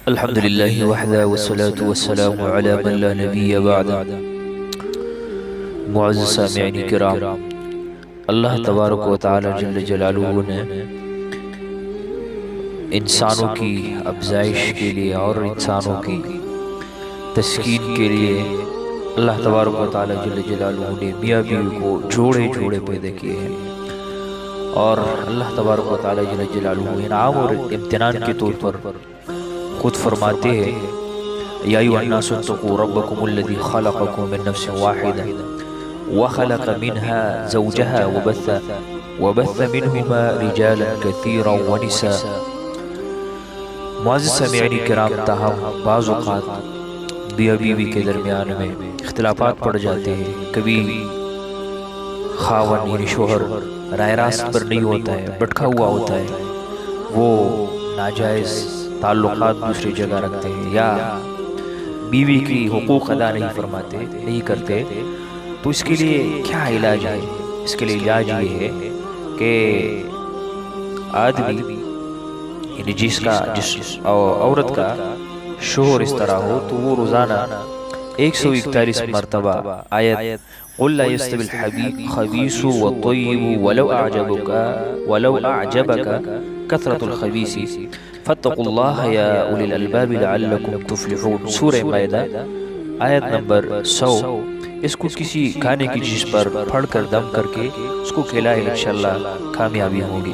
الحمد للہ وحدہ والصلاة والسلام علی من لا نبی بعد۔ معزز سامعین کرام، اللہ تبارک و تعالی جل جلالہ نے انسانوں کی افزائش کے لیے اور انسانوں کی تسکین کے لیے اللہ تبارک و تعالی جل جلالہ نے میاں بیوی کو جوڑے جوڑے پیدا کیے ہیں، اور اللہ تبارک و تعالی جل جلالہ انعام اور امتنان کے طور پر خود فرماتے ہیں یا ایھا الناس اتقوا ربکم الذی خلقکم من نفس واحدہ وخلق منها زوجها وبث منهما رجالا كثيرا ونساء۔ معزز سامعین کرام، تاہم بعض اوقات بیوی بیوی کے درمیان میں اختلافات پڑ جاتے ہیں۔ کبھی خاوند یعنی شوہر رائے راست پر نہیں ہوتا ہے، بٹکا ہوا ہوتا ہے، وہ ناجائز تعلقات دوسری جگہ رکھتے ہیں یا بیوی کی حقوق ادا نہیں فرماتے، نہیں کرتے، تو اس کے لیے کیا علاج ہے؟ اس کے لیے علاج یہ ہے کہ آدمی یعنی جس عورت کا شوہر اس طرح ہو تو وہ روزانہ 141 مرتبہ آیت قل لا يستوي الخبيث والطيب ولو أعجبك كثرة الخبيث فاتقوا الله يا أولي الألباب لعلكم تفلحون، سورہ مائدہ آیت نمبر 100۔ اس کو کسی کھانے کی چیز پر پھڑ کر دم کر کے اس کو کھلائے، انشاءاللہ کامیابی ہوگی۔